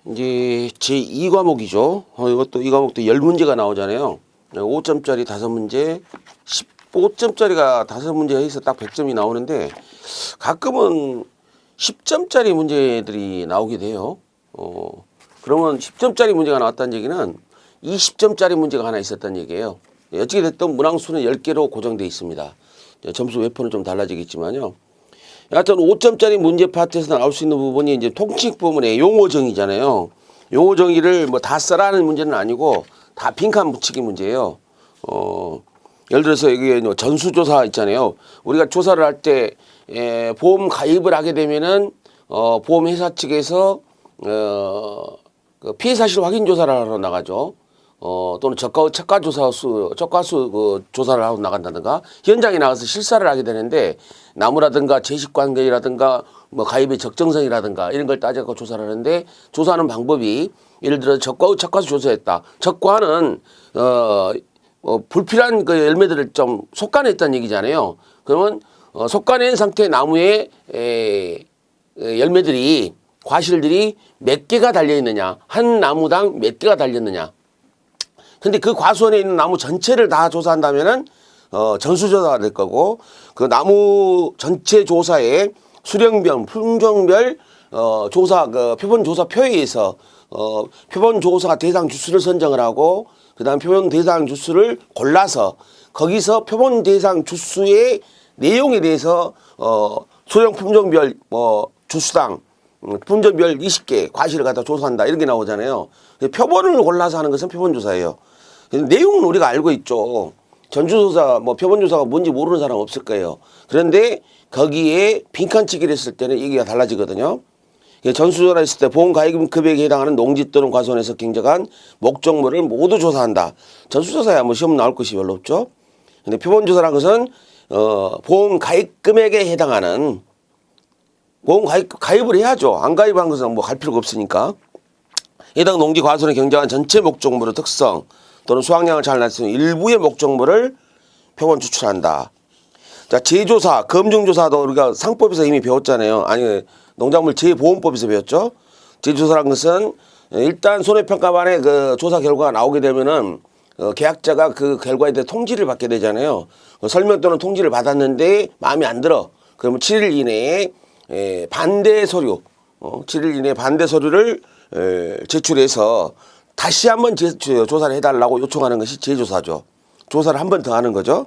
이제 제2과목이죠. 이것도 이 과목도 10문제가 나오잖아요. 5점짜리 5문제, 15점짜리가 5문제 해서 딱 100점이 나오는데 가끔은 10점짜리 문제들이 나오게 돼요. 그러면 10점짜리 문제가 나왔다는 얘기는 20점짜리 문제가 하나 있었다는 얘기예요. 어찌게 됐든 문항수는 10개로 고정되어 있습니다. 점수 웨퍼는 좀 달라지겠지만요. 하여튼 5점짜리 문제 파트에서 나올 수 있는 부분이 이제 통칙 부분의 용어 정의잖아요. 용어 정의를 뭐 다 써라는 문제는 아니고 다 빈칸 붙이기 문제예요. 예를 들어서 여기 전수조사 있잖아요. 우리가 조사를 할 때 보험 가입을 하게 되면은 보험회사 측에서 그 피해 사실 확인 조사를 하러 나가죠. 또는 저가수 조사를 하고 나간다든가 현장에 나가서 실사를 하게 되는데 나무라든가 제식관계라든가 뭐 가입의 적정성이라든가 이런 걸 따져서 조사를 하는데 조사하는 방법이 예를 들어 적과수 조사했다. 적과는 불필요한 그 열매들을 좀 속가냈다는 얘기잖아요. 그러면 속가낸 상태의 나무에 열매들이 과실들이 몇 개가 달려 있느냐, 한 나무당 몇 개가 달렸느냐. 근데 그 과수원에 있는 나무 전체를 다 조사한다면은 전수조사가 될 거고 그 나무 전체 조사에 수령별, 품종별 조사 그 표본 조사표에 의해서 표본 조사 대상 주수를 선정을 하고 그다음 표본 대상 주수를 골라서 거기서 표본 대상 주수의 내용에 대해서 수령 품종별 주수당 품종별 20개 과실을 갖다 조사한다 이런 게 나오잖아요. 표본을 골라서 하는 것은 표본조사예요. 내용은 우리가 알고 있죠. 전주조사, 뭐 표본조사가 뭔지 모르는 사람 없을 거예요. 그런데 거기에 빈칸치기를 했을 때는 얘기가 달라지거든요. 전수조사를 했을 때 보험 가입 금액에 해당하는 농지 또는 과수원에서 경작한 목적물을 모두 조사한다. 전수조사야 뭐 시험 나올 것이 별로 없죠. 근데 표본조사라는 것은 보험 가입 금액에 해당하는 보험 가입을 해야죠. 안 가입한 것은 뭐 갈 필요가 없으니까. 해당 농지 과수원에 경작한 전체 목적물의 특성 또는 수확량을 잘 나타내는 일부의 목적물을 표본 추출한다. 자, 재조사, 검증조사도 우리가 상법에서 이미 배웠잖아요. 아니, 농작물 재보험법에서 배웠죠. 재조사란 것은 일단 손해평가반의 그 조사 결과가 나오게 되면은 계약자가 그 결과에 대해 통지를 받게 되잖아요. 설명 또는 통지를 받았는데 마음에 안 들어. 그러면 7일 이내에 반대 서류, 7일 이내에 반대 서류를 제출해서 다시 한번 조사를 해달라고 요청하는 것이 재조사죠. 조사를 한 번 더 하는 거죠.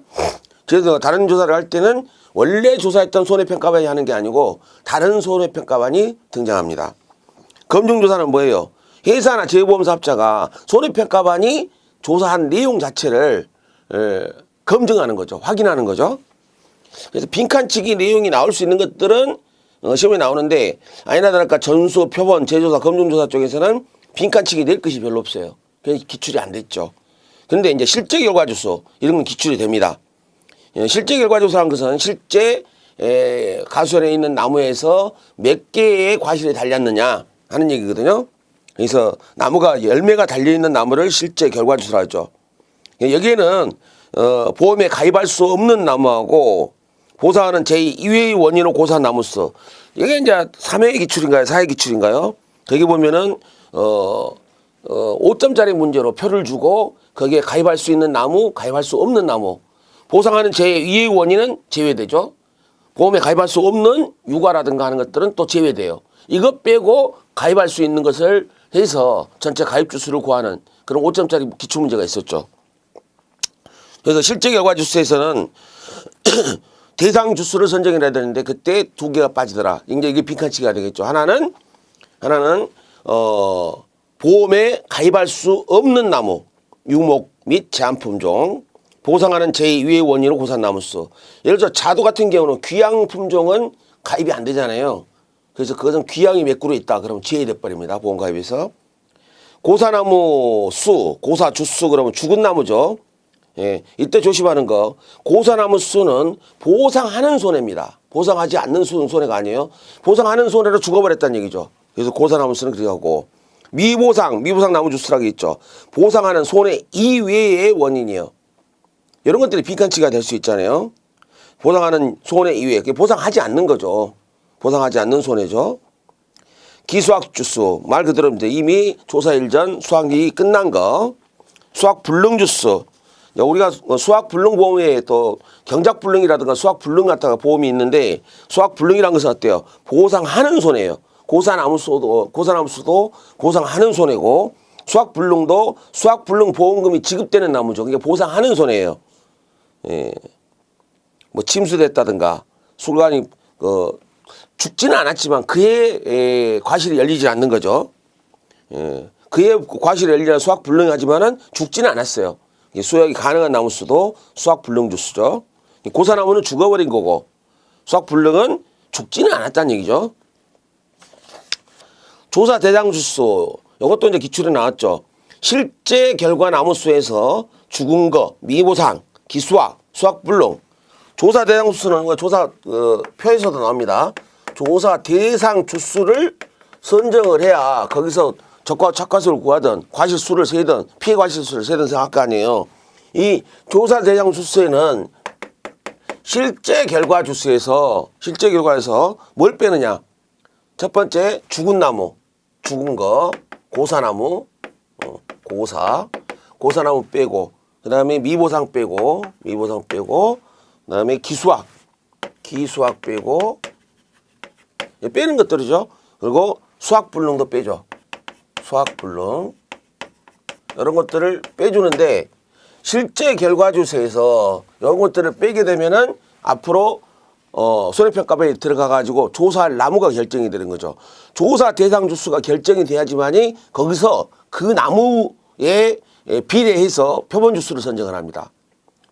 그래서 다른 조사를 할 때는 원래 조사했던 손해평가반이 하는 게 아니고 다른 손해평가반이 등장합니다. 검증조사는 뭐예요? 회사나 재보험사업자가 손해평가반이 조사한 내용 자체를 검증하는 거죠. 확인하는 거죠. 그래서 빈칸치기 내용이 나올 수 있는 것들은 시험에 나오는데 아니나 다를까 전수, 표본, 재조사, 검증조사 쪽에서는 빈칸치기 낼 것이 별로 없어요. 그래서 기출이 안 됐죠. 그런데 이제 실제 결과주수 이런 건 기출이 됩니다. 실제 결과조사한 것은 실제 가수원에 있는 나무에서 몇 개의 과실이 달렸느냐 하는 얘기거든요. 그래서 나무가 열매가 달려있는 나무를 실제 결과주수라 하죠. 여기에는 보험에 가입할 수 없는 나무하고 보상하는 제2의 원인으로 고사한 나무수 이게 이제 3회 기출인가요? 4회 기출인가요? 거기 보면은 5점짜리 문제로 표를 주고 거기에 가입할 수 있는 나무, 가입할 수 없는 나무 보상하는 제2의 원인은 제외되죠. 보험에 가입할 수 없는 유가라든가 하는 것들은 또 제외돼요. 이것 빼고 가입할 수 있는 것을 해서 전체 가입 주수를 구하는 그런 5점짜리 기출문제가 있었죠. 그래서 실제 결과 주수에서는 대상 주수를 선정해야 되는데 그때 2개가 빠지더라. 이제 이게 빈칸치기가 되겠죠. 하나는 보험에 가입할 수 없는 나무, 유목 및 제한품종 보상하는 제2의 원인으로 고사한 나무수. 예를 들어 자두 같은 경우는 귀양 품종은 가입이 안 되잖아요. 그래서 그것은 귀양이 몇 그루 있다. 그러면 제외돼 버립니다. 보험 가입에서. 고사나무 수, 고사 주수 그러면 죽은 나무죠. 예, 이때 조심하는 거. 고사나무 수는 보상하는 손해입니다. 보상하지 않는 손해가 아니에요. 보상하는 손해로 죽어버렸다는 얘기죠. 그래서 고사나무 수는 그렇게 하고 미보상 나무 주수라고 있죠. 보상하는 손해 이외의 원인이에요. 이런 것들이 빈칸치기가 될 수 있잖아요. 보상하는 손해 이외에 보상하지 않는 거죠. 보상하지 않는 손해죠. 기수학 주스 말 그대로 이제 이미 조사 일전 수학이 끝난 거. 수학 불능 주스. 우리가 수학 불능 보험에 또 경작 불능이라든가 수학 불능 갖다가 보험이 있는데 수학 불능이라는 것은 어때요? 보상하는 손해예요. 고산암수도 보상하는 손해고 수학 불능도 수학 불능 보험금이 지급되는 나무죠. 그게 보상하는 손해예요. 예. 뭐 침수됐다든가 술관이 죽지는 않았지만 그의 과실이 열리지 않는 거죠. 예. 그의 과실이 열리는 수학 불능하지만은 죽지는 않았어요. 수확이 가능한 나무수도 수학 불능 주스죠. 고사나무는 죽어버린 거고 수학 불능은 죽지는 않았다는 얘기죠. 조사 대상 주스 이것도 이제 기출에 나왔죠. 실제 결과 나무수에서 죽은 거, 미보상, 기수학, 수학 불능. 조사 대상 주스는 조사 표에서도 나옵니다. 조사 대상 주스를 선정을 해야 거기서 적과 착과수를 구하든 과실수를 세든 피해 과실수를 세든 생각할 거 아니에요. 이 조사 대상 주스에는 실제 결과에서 뭘 빼느냐. 첫 번째 죽은 나무, 죽은 거, 고사나무, 고사나무 빼고 그 다음에 미보상 빼고 그 다음에 기수학 빼고 빼는 것들이죠. 그리고 수학 불능도 빼죠. 수학 불능 이런 것들을 빼주는데 실제 결과주세에서 이런 것들을 빼게 되면은 앞으로 손해평가표에 들어가 가지고 조사할 나무가 결정이 되는 거죠. 조사 대상 주수가 결정이 돼야지만이 거기서 그 나무에 비례해서 표본 주수를 선정을 합니다.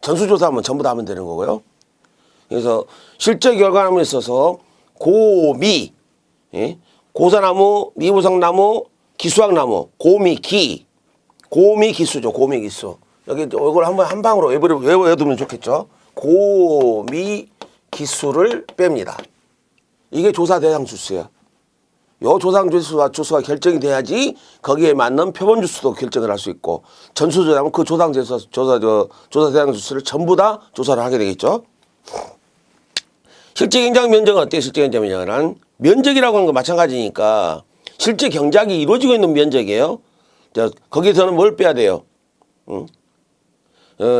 전수조사하면 전부 다 하면 되는 거고요. 그래서 실제 결과나무에 있어서 고미, 고사나무, 미보상나무, 기수학나무, 고미기수죠. 고미기수. 여기 이걸 한번 한 방으로 외워두면 좋겠죠. 고미기수를 뺍니다. 이게 조사 대상 주수예요. 요 조상 주수가 결정이 돼야지 거기에 맞는 표본 주수도 결정을 할 수 있고 전수조사하면 그 조사 대상 주수를 전부 다 조사를 하게 되겠죠. 실제 경작 면적은 어때요? 실제 경작 면적은 면적이라고 하는 건 마찬가지니까 실제 경작이 이루어지고 있는 면적이에요. 거기서는 뭘 빼야 돼요?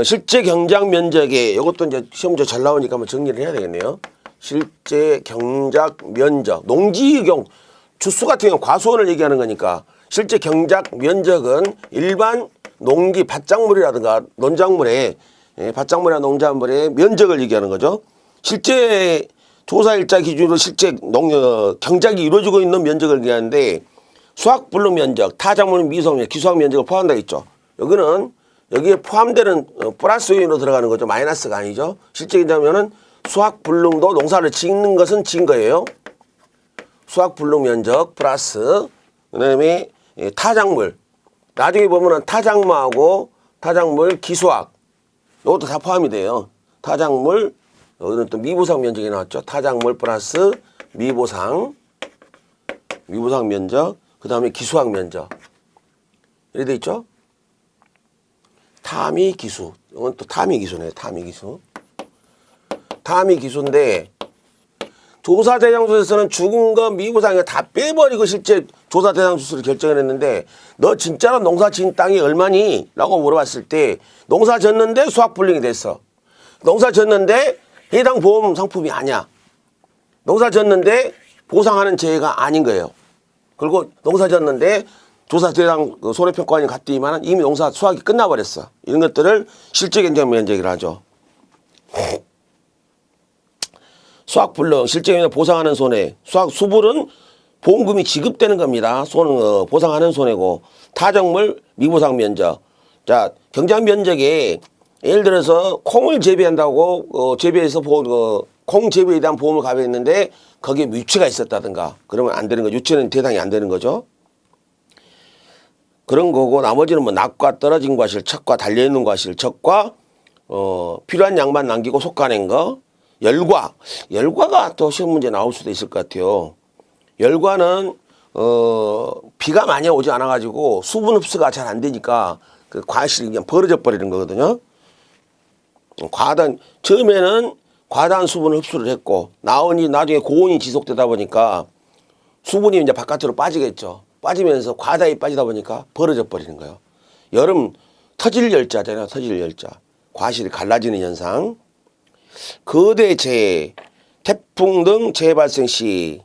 실제 경작 면적에 이것도 이제 시험 문제 잘 나오니까 한번 정리를 해야 되겠네요. 실제 경작 면적, 농지경 주수 같은 경우는 과수원을 얘기하는 거니까 실제 경작 면적은 일반 농기 밭작물이라든가 논작물의 밭작물이나 농작물의 면적을 얘기하는 거죠. 실제 조사일자 기준으로 실제 경작이 이루어지고 있는 면적을 얘기하는데 수학 불능 면적, 타작물 미성 면적, 기수학 면적을 포함한다 했죠. 여기에 포함되는 플러스 요인으로 들어가는 거죠. 마이너스가 아니죠. 실제 경작면은 수학 불능도 농사를 짓는 것은 지은 거예요. 수학 불능 면적 플러스 그다음에 타작물. 나중에 보면은 타작물하고 타작물 기수학 이것도 다 포함이 돼요. 타작물 여기는 또 미보상 면적이 나왔죠. 타작물 플러스 미보상 면적, 그 다음에 기수학 면적. 이렇게 돼 있죠. 타미기수. 이건 또 타미기수네요. 타미기수인데 조사 대상 주수에서는 죽은 거 미보상을 다 빼버리고 실제 조사 대상 주수를 결정을 했는데 너 진짜로 농사 지은 땅이 얼마니? 라고 물어봤을 때 농사 졌는데 수학 불능이 됐어. 농사 졌는데 해당 보험 상품이 아니야. 농사 졌는데 보상하는 재해가 아닌 거예요. 그리고 농사 졌는데 조사 대상 손해평가원이 갔더니만 이미 농사 수확이 끝나버렸어. 이런 것들을 실제 경작 면적이라 하죠. 수학 불능, 실제 경작 보상하는 손해. 수학 수불은 보험금이 지급되는 겁니다. 보상하는 손해고 타작물 미보상 면적. 자, 경작 면적에 예를 들어서 콩을 재배한다고 재배해서 콩 재배에 대한 보험을 가입했는데 거기에 유치가 있었다든가 그러면 안 되는 거죠. 유치는 대상이 안 되는 거죠. 그런 거고 나머지는 뭐 낙과 떨어진 과실, 척과 달려있는 과실, 척과 필요한 양만 남기고 솎아낸 거, 열과가 또 시험 문제 나올 수도 있을 것 같아요. 열과는 비가 많이 오지 않아 가지고 수분 흡수가 잘 안 되니까 그 과실이 그냥 벌어져 버리는 거거든요. 처음에는 과다한 수분을 흡수를 했고 나중에 고온이 지속되다 보니까 수분이 이제 바깥으로 빠지겠죠. 빠지면서 과다히 빠지다 보니까 벌어져 버리는 거예요. 여름 터질 열자잖아요. 터질 열자. 과실이 갈라지는 현상. 거대 재해, 태풍 등 재해 발생 시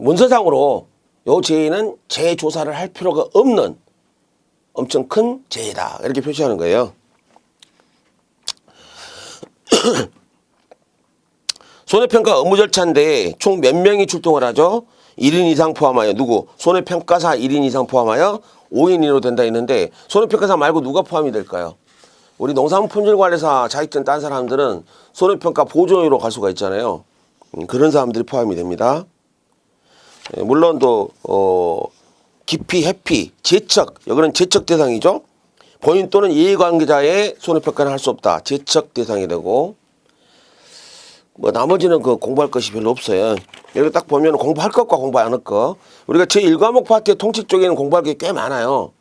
문서상으로 요 재해는 재해 조사를 할 필요가 없는 엄청 큰 재해다. 이렇게 표시하는 거예요. 손해평가 업무 절차인데 총 몇 명이 출동을 하죠? 1인 이상 포함하여 누구? 손해평가사 1인 이상 포함하여 5인 이로 된다 했는데 손해평가사 말고 누가 포함이 될까요? 우리 농산물 품질관리사 자격증 딴 사람들은 손해평가 보조인으로 갈 수가 있잖아요. 그런 사람들이 포함이 됩니다. 물론 또 기피, 해피, 제척, 여기는 제척 대상이죠. 본인 또는 이해관계자의 손해평가는 할 수 없다. 제척 대상이 되고 뭐 나머지는 그 공부할 것이 별로 없어요. 여기 딱 보면 공부할 것과 공부 안 할 것. 우리가 제1과목 파트의 통칙 쪽에는 공부할 게 꽤 많아요.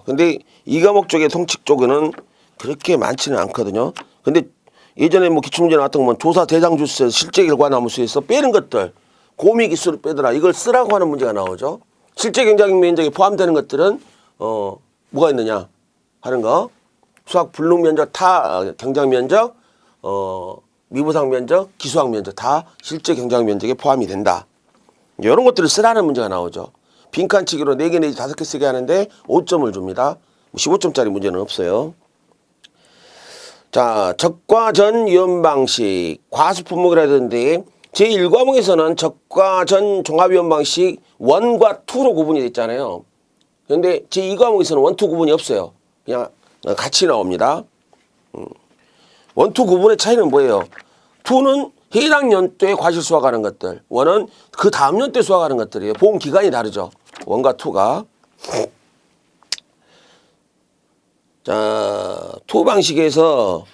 근데 2과목 쪽의 통칙 쪽에는 그렇게 많지는 않거든요. 근데 예전에 뭐 기출문제 나왔던 건 조사 대상 주수에서 실제 결과 나무수에서 빼는 것들 고미 기수를 빼더라. 이걸 쓰라고 하는 문제가 나오죠. 실제 경작 면적에 포함되는 것들은 뭐가 있느냐 하는 거. 수학 불능 면적, 경작 면적, 미부상 면적, 기수학 면적 다 실제 경작 면적에 포함이 된다. 이런 것들을 쓰라는 문제가 나오죠. 빈칸치기로 4개 내지 5개 쓰게 하는데 5점을 줍니다. 15점짜리 문제는 없어요. 자, 적과 전 위험 방식, 과수 품목이라 하던데 제1과목에서는 적과 전 종합위험 방식 1과 2로 구분이 됐잖아요. 그런데 제2과목에서는 1, 2 구분이 없어요. 그냥 같이 나옵니다. 1, 2 구분의 차이는 뭐예요? 2는 해당 연도에 과실 수확하는 것들, 1은 그 다음 연도에 수확하는 것들이에요. 보험 기간이 다르죠. 1과 2가. 자, 2 방식에서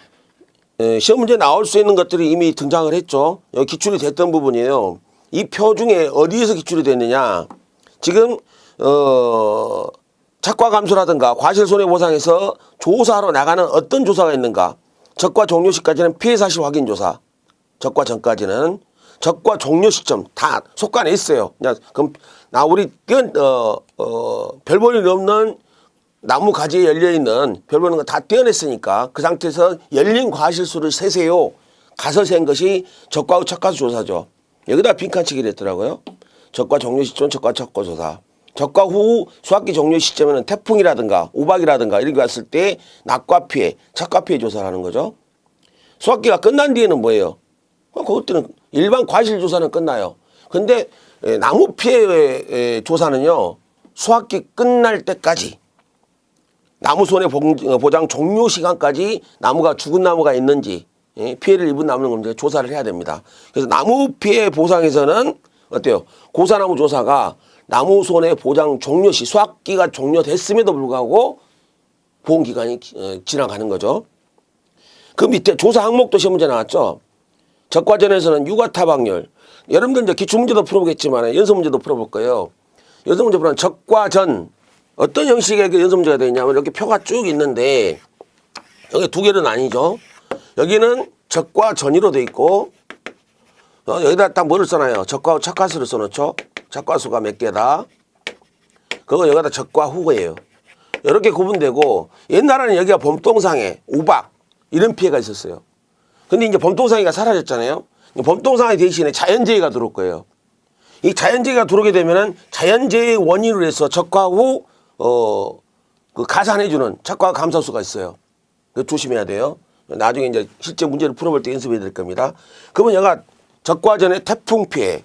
시험 문제 나올 수 있는 것들이 이미 등장을 했죠. 여기 기출이 됐던 부분이에요. 이 표 중에 어디에서 기출이 됐느냐. 지금 착과 감소라든가 과실 손해보상에서 조사하러 나가는 어떤 조사가 있는가. 적과 종료 시까지는 피해 사실 확인 조사. 적과 전까지는 적과 종료 시점 다 속간했어요. 그럼 우리 별 볼 일 없는 나무 가지에 열려 있는 별 보는 거 다 떼어냈으니까 그 상태에서 열린 과실수를 세세요. 가서 센 것이 적과 후 착과수 조사죠. 여기다 빈칸치기를 했더라고요. 적과 종료 시점, 적과 착과 조사. 적과 후 수학기 종료 시점에는 태풍이라든가 우박이라든가 이런 게 왔을 때 낙과 피해, 착과 피해 조사를 하는 거죠. 수학기가 끝난 뒤에는 뭐예요? 그것들은 일반 과실 조사는 끝나요. 근데 나무 피해 조사는요. 수학기 끝날 때까지 나무 손해 보장 종료 시간까지 나무가 죽은 나무가 있는지 피해를 입은 나무는 검 조사를 해야 됩니다. 그래서 나무 피해 보상에서는 어때요? 고사나무 조사가 나무 손해 보장 종료 시 수학기가 종료됐음에도 불구하고 보험 기간이 지나가는 거죠. 그 밑에 조사 항목도 시험 문제 나왔죠. 적과전에서는 육아 타박률. 여러분들 이제 기출 문제도 풀어보겠지만 연습 문제도 풀어볼 거예요. 연습 문제 보면 적과전 어떤 형식의 연습 문제가 되냐면 이렇게 표가 쭉 있는데 여기 두 개는 아니죠. 여기는 적과 전이로 돼 있고 여기다 딱 뭐를 써놔요? 적과 후 착과수를 써놓죠. 착과수가 몇 개다. 그거 여기다 적과 후예요. 이렇게 구분되고 옛날에는 여기가 범동상해, 우박 이런 피해가 있었어요. 근데 이제 범동상해가 사라졌잖아요. 범동상해 대신에 자연재해가 들어올 거예요. 이 자연재해가 들어오게 되면은 자연재해 원인으로 해서 적과 후 그 가산해주는 착과 감소수가 있어요. 조심해야 돼요. 나중에 이제 실제 문제를 풀어볼 때 연습해야 될 겁니다. 그러면 얘가 적과 전에 태풍 피해,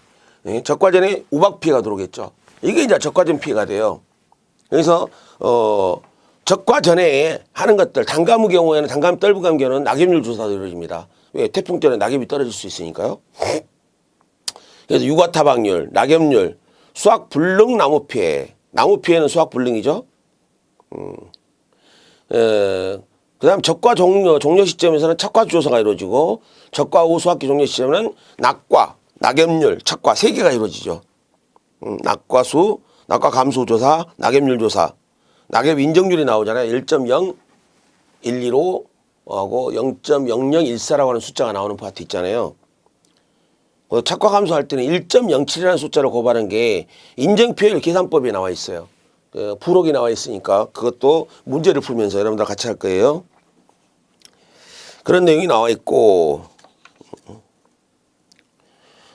적과 전에 우박 피해가 들어오겠죠. 이게 이제 적과 전 피해가 돼요. 그래서 적과 전에 하는 것들, 단감의 경우에는 단감 떨부감 경우는 낙엽률 조사도 이루어집니다. 왜? 태풍 때문에 낙엽이 떨어질 수 있으니까요. 그래서 육아타박률, 낙엽률, 수확 불능 나무 피해. 나무 피해는 수확 불능이죠. 그 다음 적과 종료 시점에서는 착과 조사가 이루어지고 적과 후 수학기 종료 시점에는 낙과, 낙엽률, 착과 세 개가 이루어지죠. 낙과 수, 낙과 감소 조사, 낙엽률 조사. 낙엽 인정률이 나오잖아요. 1.0115 하고 0.0014라고 하는 숫자가 나오는 파트 있잖아요. 착과 감소할 때는 1.07이라는 숫자를 곱하는 게 인정표율 계산법에 나와 있어요. 부록이 나와 있으니까 그것도 문제를 풀면서 여러분들 같이 할 거예요. 그런 내용이 나와 있고,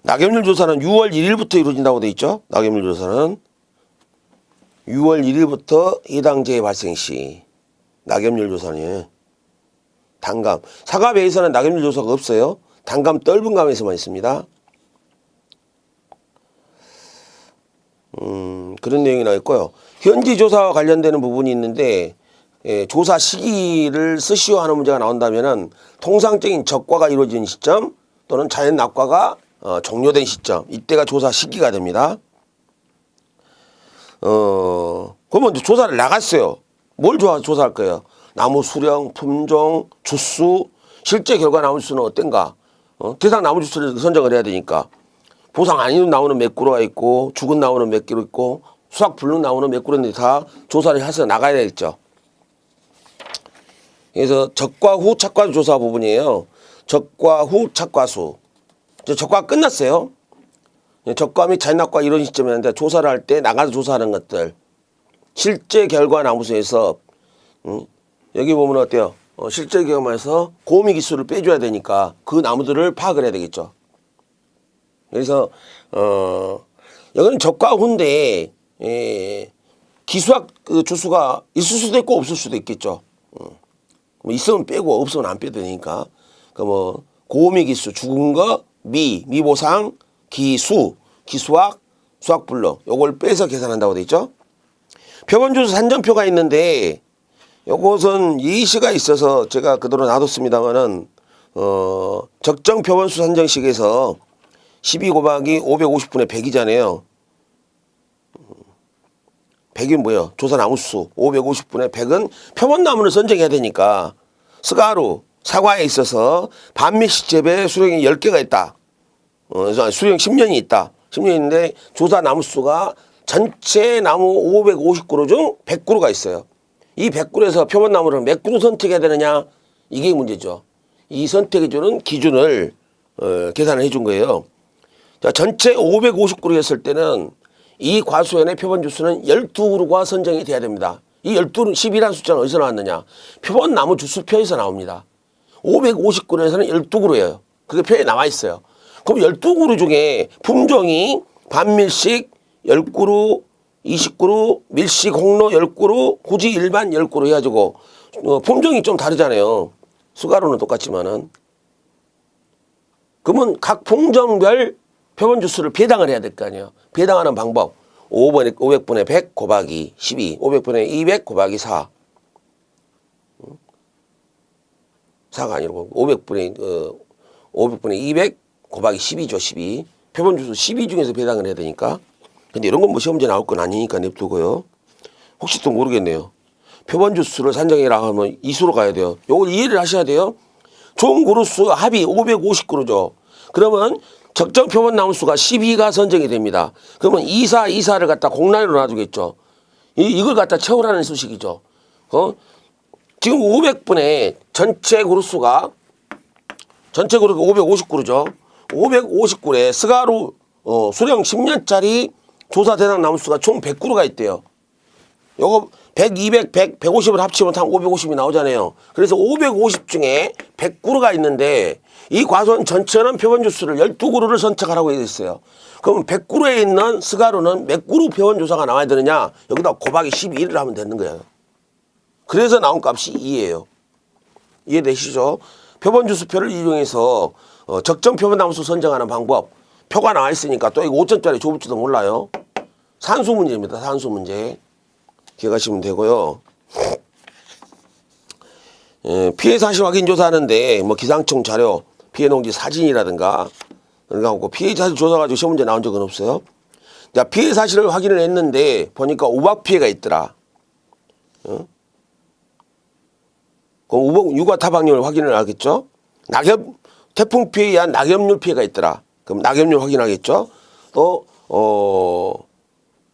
낙엽률 조사는 6월 1일부터 이루어진다고 돼 있죠. 낙엽률 조사는 6월 1일부터 해당 재해 발생 시 낙엽률 조사는 단감, 사과배에서는 낙엽률 조사가 없어요. 단감 떫은감에서만 있습니다. 그런 내용이 나와 있고요. 현지 조사와 관련되는 부분이 있는데, 조사 시기를 쓰시오 하는 문제가 나온다면은 통상적인 적과가 이루어진 시점 또는 자연 낙과가 종료된 시점, 이때가 조사 시기가 됩니다. 그러면 이제 조사를 나갔어요. 뭘 조사할 거예요? 나무 수령, 품종, 주수, 실제 결과 나무 수는 어떤가? 대상 나무 주수를 선정을 해야 되니까. 보상 아닌 나무는 몇 그루가 있고, 죽은 나무는 몇 그루 있고, 수확 불능 나무는 몇 그루인데 다 조사를 해서 나가야 되겠죠. 그래서 적과 후 착과 조사 부분이에요. 적과 후 착과수. 적과 끝났어요. 적과 및 자연낙과 이런 시점이었는데 조사를 할 때 나가서 조사하는 것들. 실제 결과 나무수에서 여기 보면 어때요? 실제 경험에서 고미 기수를 빼줘야 되니까 그 나무들을 파악을 해야 되겠죠. 그래서 여기는 적과 후인데 기수학 그 주수가 있을 수도 있고 없을 수도 있겠죠. 뭐 있으면 빼고 없으면 안 빼도 되니까. 그 뭐 고미 기수, 죽은 거, 미보상, 기수, 기수학, 수학불능 요걸 빼서 계산한다고 돼 있죠. 표본주수 산정표가 있는데 요것은 예시가 있어서 제가 그대로 놔뒀습니다만은 적정 표본수 산정식에서 12 곱하기 550분의 100이잖아요. 100이 뭐예요? 조사 나무수 550분의 100은 표본나무를 선정해야 되니까 스가루, 사과에 있어서 반미식 재배 수령이 10개가 있다. 수령 10년이 있다. 10년이 있는데 조사 나무수가 전체 나무 550그루 중 100그루가 있어요. 이 100그루에서 표본나무를 몇 그루 선택해야 되느냐? 이게 문제죠. 이 선택해주는 기준을 계산을 해준 거예요. 자, 전체 550그루 했을 때는 이 과수원의 표본주수는 12그루가 선정이 돼야 됩니다. 이 12, 10이라는 숫자는 어디서 나왔느냐? 표본나무 주수표에서 나옵니다. 550그루에서는 12그루예요. 그게 표에 나와 있어요. 그럼 12그루 중에 품종이 반밀식 10그루, 20그루, 밀식 홍로 10그루, 굳이 일반 10그루 해가지고 품종이 좀 다르잖아요. 수가루는 똑같지만은. 그러면 각 품종별 표본주수를 배당을 해야 될 거 아니에요. 배당하는 방법. 500분의 100 곱하기 12, 500분의 200 곱하기 4. 4가 아니고 500분의 200 곱하기 12죠. 12. 표본주수 12 중에서 배당을 해야 되니까. 근데 이런 건 뭐 시험지에 나올 건 아니니까 냅두고요. 혹시 또 모르겠네요. 표본주수를 산정해라 하면 이수로 가야 돼요. 요걸 이해를 하셔야 돼요. 총 그루수 합이 550그루죠. 그러면 적정 표본 나무수가 12가 선정이 됩니다. 그러면 24를 갖다 공란으로 놔두겠죠. 이걸 갖다 채우라는 수식이죠. 지금 500분의 전체 그루수가 550그루죠. 550그루에 스가루 수령 10년짜리 조사 대상 나무수가 총 100그루가 있대요. 요거 100, 200, 100, 150을 합치면 한 550이 나오잖아요. 그래서 550 중에 100그루가 있는데 이 과수원 전체는 표본주수를 12그루를 선택하라고 되어 있어요. 그럼 100그루에 있는 스가루는 몇 그루 표본조사가 나와야 되느냐? 여기다 곱하기 12를 하면 되는 거예요. 그래서 나온 값이 2예요. 이해되시죠? 표본주수표를 이용해서 적정 표본나무수 선정하는 방법. 표가 나와 있으니까 또 이거 5점짜리 좁을지도 몰라요. 산수 문제입니다. 산수 문제. 기억하시면 되고요. 피해 사실 확인 조사하는데 뭐 기상청 자료, 피해 농지 사진이라든가 그러니까 피해 사실 조사 가지고 시험 문제 나온 적은 없어요. 자, 피해 사실을 확인을 했는데 보니까 우박 피해가 있더라. 그럼 유가 타박률 확인을 하겠죠. 태풍 피해에 의한 낙엽률 피해가 있더라. 그럼 낙엽률 확인하겠죠. 또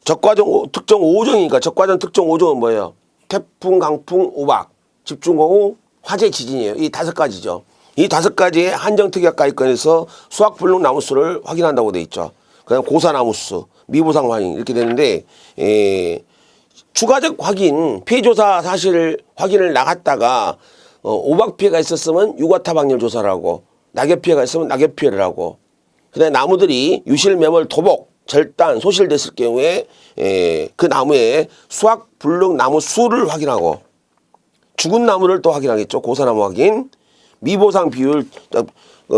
적과정 특정 5종이니까 적과정 특정 5종은 뭐예요? 태풍, 강풍, 우박, 집중호우, 화재, 지진이에요. 이 5가지죠. 이 5가지의 한정특약가입권에서 수확불능 나무수를 확인한다고 돼 있죠. 그다음 고사나무수, 미보상 확인 이렇게 되는데 추가적 확인, 피해조사 사실 확인을 나갔다가 오박 피해가 있었으면 유과타박률 조사를 하고 낙엽 피해가 있으면 낙엽 피해를 하고 그다음에 나무들이 유실, 매몰, 토복, 절단, 소실됐을 경우에 그 나무의 수확불능 나무 수를 확인하고 죽은 나무를 또 확인하겠죠. 고사나무 확인, 미보상 비율,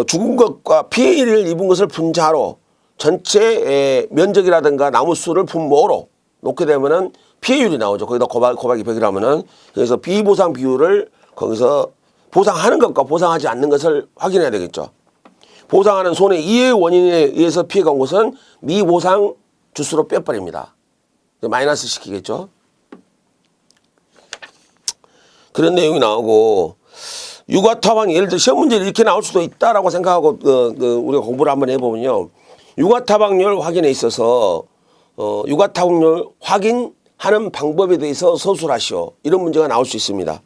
죽은 것과 피해를 입은 것을 분자로 전체 면적이라든가 나무 수를 분모로 놓게 되면은 피해율이 나오죠. 거기다 곱하기 100이라면은 그래서 비보상 비율을 거기서 보상하는 것과 보상하지 않는 것을 확인해야 되겠죠. 보상하는 손해 이해 원인에 의해서 피해가 온 것은 미보상 주수로 빼버립니다. 마이너스 시키겠죠. 그런 내용이 나오고 유과타박 예를 들어 시험 문제를 이렇게 나올 수도 있다라고 생각하고 우리가 공부를 한번 해보면요. 유과타박률 확인에 있어서 유과타박률 확인하는 방법에 대해서 서술하시오. 이런 문제가 나올 수 있습니다.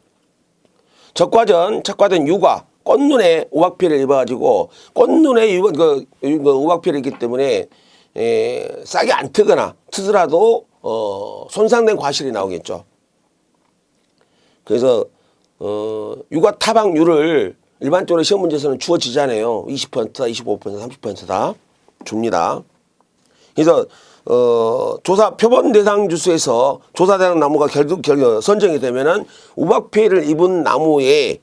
적과전 유과 꽃눈에 오박피해를 입어가지고 꽃눈에 오박피해를 입기 때문에 싹이 안 트거나 트더라도 손상된 과실이 나오겠죠. 그래서 유과 타박률을 일반적으로 시험 문제에서는 주어지잖아요. 20%다, 25%다, 30%다 줍니다. 그래서 조사 표본 대상 주수에서 조사 대상 나무가 선정이 되면은 우박 피해를 입은 나무에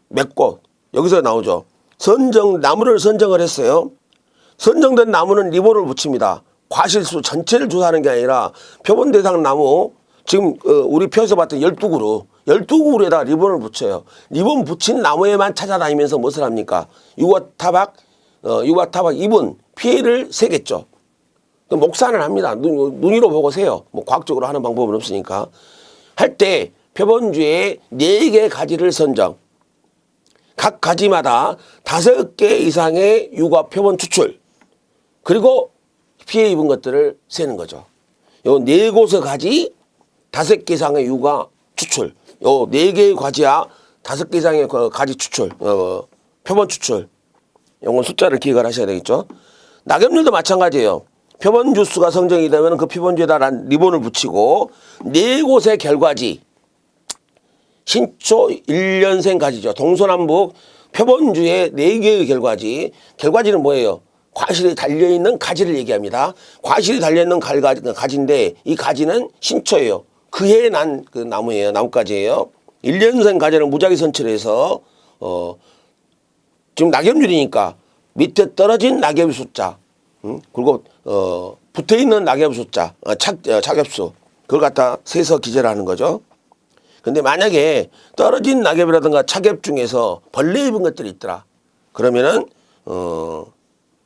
몇 곳 여기서 나오죠. 나무를 선정을 했어요. 선정된 나무는 리본을 붙입니다. 과실수 전체를 조사하는 게 아니라 표본 대상 나무 지금 우리 표에서 봤던 12그루에다 리본을 붙여요. 리본 붙인 나무에만 찾아다니면서 무엇을 합니까? 유과타박 입은 피해를 세겠죠. 목산을 합니다. 눈으로 보고 세요. 뭐 과학적으로 하는 방법은 없으니까. 할 때 표본주에 4개의 가지를 선정. 각 가지마다 5개 이상의 유과 표본 추출. 그리고 피해 입은 것들을 세는 거죠. 요 4곳의 가지, 5개 이상의 유과 추출. 요 4개의 과지야 5개 이상의 가지 추출, 표본 추출. 요건 숫자를 기억을 하셔야 되겠죠. 낙엽률도 마찬가지예요. 표본주 수가 성정이 되면 그 표본주에다 리본을 붙이고 4곳의 결과지, 신초 1년생 가지죠. 동서남북 표본주의 4개의 결과지는 뭐예요? 과실이 달려있는 가지를 얘기합니다. 과실이 달려있는 가지인데 이 가지는 신초예요. 그 해에 난 그 나무예요. 나뭇가지예요. 1년생 가지를 무작위 선출해서 지금 낙엽률이니까 밑에 떨어진 낙엽의 숫자, 그리고 붙어있는 낙엽의 숫자, 착엽수 그걸 갖다 세서 기재를 하는 거죠. 근데 만약에 떨어진 낙엽이라든가 착엽 중에서 벌레 입은 것들이 있더라. 그러면은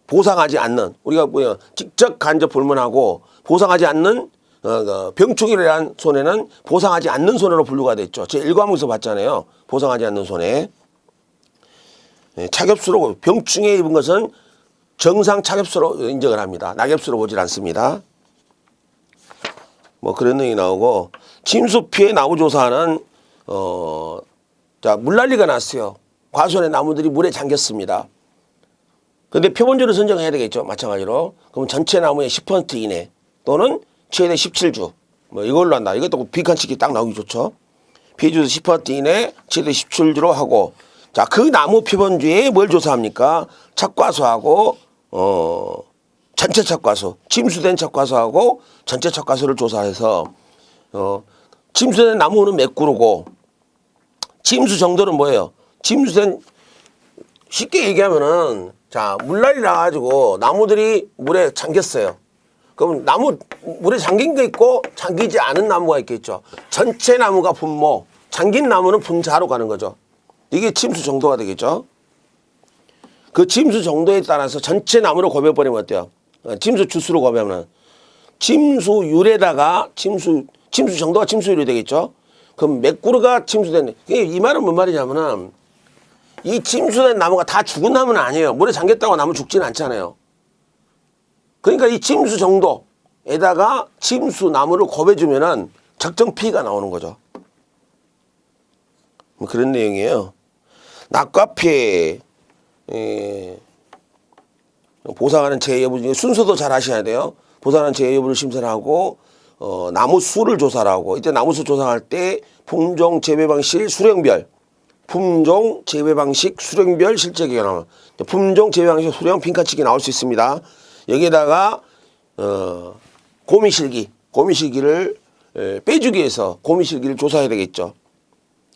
보상하지 않는, 우리가 뭐야 직접 간접 불문하고 보상하지 않는 병충해라는 손해는 보상하지 않는 손해로 분류가 됐죠. 제 1과목에서 봤잖아요. 보상하지 않는 손해. 착엽수로 병충해 입은 것은 정상 착엽수로 인정을 합니다. 낙엽수로 보질 않습니다. 뭐 그런 내용이 나오고, 침수 피해 나무 조사는 자, 물난리가 났어요. 과수원의 나무들이 물에 잠겼습니다. 근데 표본주를 선정해야 되겠죠. 마찬가지로. 그럼 전체 나무의 10% 이내 또는 최대 17주. 뭐 이걸로 한다. 이것도 빈칸치기 딱 나오기 좋죠. 피해주수 10% 이내 최대 17주로 하고, 자, 그 나무 표본주에 뭘 조사합니까? 착과수하고 전체 착과수, 침수된 착과수하고 전체 착과수를 조사해서 침수된 나무는 몇 그루고, 침수 정도는 뭐예요? 침수된, 쉽게 얘기하면은, 자, 물난리 나가지고 나무들이 물에 잠겼어요. 그럼 물에 잠긴 게 있고 잠기지 않은 나무가 있겠죠. 전체 나무가 분모, 잠긴 나무는 분자로 가는 거죠. 이게 침수 정도가 되겠죠. 그 침수 정도에 따라서 전체 나무를 곱해버리면 어때요? 침수 주수로 곱하면 침수율에다가 침수 정도가 침수율이 되겠죠. 그럼 몇 그루가 침수된, 이 말은 뭔 말이냐면은, 이 침수된 나무가 다 죽은 나무는 아니에요. 물에 잠겼다고 나무 죽지는 않잖아요. 그러니까 이 침수 정도에다가 침수 나무를 곱해주면은 적정 피해가 나오는 거죠. 뭐 그런 내용이에요. 낙과 피해 보상하는 재해 여부 중에 순서도 잘 하셔야 돼요. 보상하는 재해 여부를 심사를 하고 나무 수를 조사를 하고, 이때 나무 수 조사할 때 품종, 재배 방식, 수령별, 품종, 재배 방식, 수령별 실제 기간 나와. 품종, 재배 방식, 수령 빈칸치기 나올 수 있습니다. 여기에다가 고미실기를 빼주기 위해서 고미실기를 조사해야 되겠죠.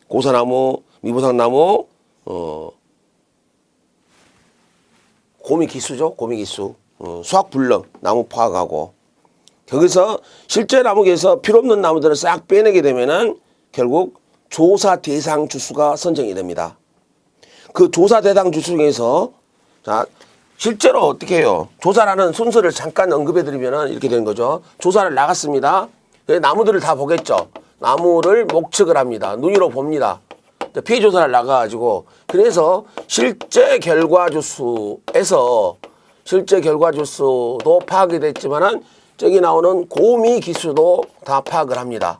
고사나무, 미보상나무, 고미기수죠. 고미기수. 수확불능, 나무 파악하고. 거기서 실제 나무에서 필요없는 나무들을 싹 빼내게 되면은 결국 조사 대상 주수가 선정이 됩니다. 그 조사 대상 주수 중에서 자, 실제로 어떻게 해요? 조사라는 순서를 잠깐 언급해 드리면은 이렇게 되는 거죠. 조사를 나갔습니다. 나무들을 다 보겠죠. 나무를 목측을 합니다. 눈으로 봅니다. 피해 조사를 나가가지고, 그래서 실제 결과 주수에서 실제 결과 주수도 파악이 됐지만은 저기 나오는 고미 기수도 다 파악을 합니다.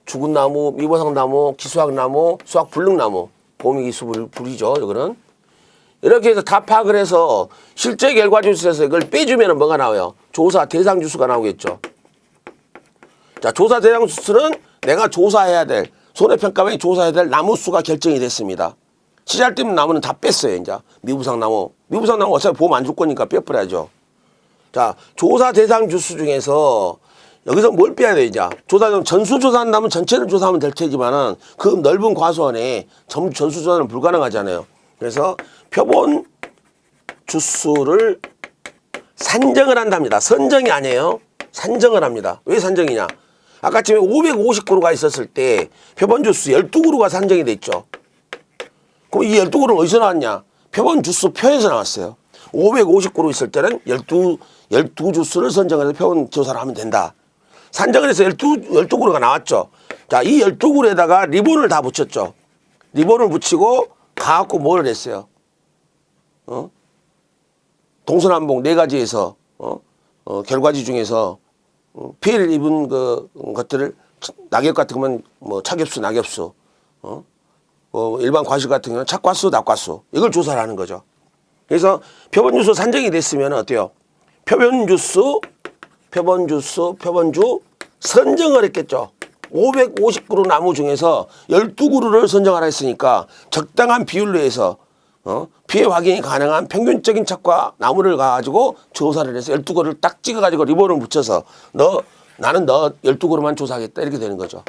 죽은 나무, 미보상나무, 기수학나무, 수확불능나무, 고미 기수 불이죠. 이거는 이렇게 해서 다 파악을 해서 실제 결과 주수에서 이걸 빼주면 뭐가 나와요? 조사 대상 주수가 나오겠죠. 자, 조사 대상 주수는 내가 조사해야 될, 손해평가원이 조사해야 될 나무 수가 결정이 됐습니다. 시잘 때문에 나무는 다 뺐어요. 이제 미부상나무 어차피 보험 안 줄 거니까 빼버려야죠. 자, 조사 대상 주수 중에서 여기서 뭘 빼야 돼? 이제 전수 조사한다면 전체를 조사하면 될 테지만은 그 넓은 과수원에 전수 조사는 불가능하잖아요. 그래서 표본 주수를 산정을 한답니다. 선정이 아니에요. 산정을 합니다. 왜 산정이냐? 아까 지금 550그루가 있었을 때 표본 주수 12그루가 산정이 됐죠. 그럼 이 12그루는 어디서 나왔냐? 표본 주수 표에서 나왔어요. 550그루 있을 때는 12주수를 선정해서 표본 조사를 하면 된다. 산정을 해서 12그루가 나왔죠. 자, 이 12그루에다가 리본을 다 붙였죠. 리본을 붙이고 가갖고 뭘 했어요? 동서남북 4가지에서 결과지 중에서 피해를 입은 것들을 낙엽 같은 거면 뭐 차겹수, 낙엽수, 일반 과실 같은 경우는 착과수, 낙과수 이걸 조사를 하는 거죠. 그래서 표본주수 산정이 됐으면 어때요? 표본주 선정을 했겠죠. 550그루 나무 중에서 12그루를 선정하라 했으니까 적당한 비율로 해서 피해 확인이 가능한 평균적인 착과 나무를 가지고 조사를 해서 12그루를 딱 찍어가지고 리본을 붙여서 나는 너 12그루만 조사하겠다 이렇게 되는 거죠.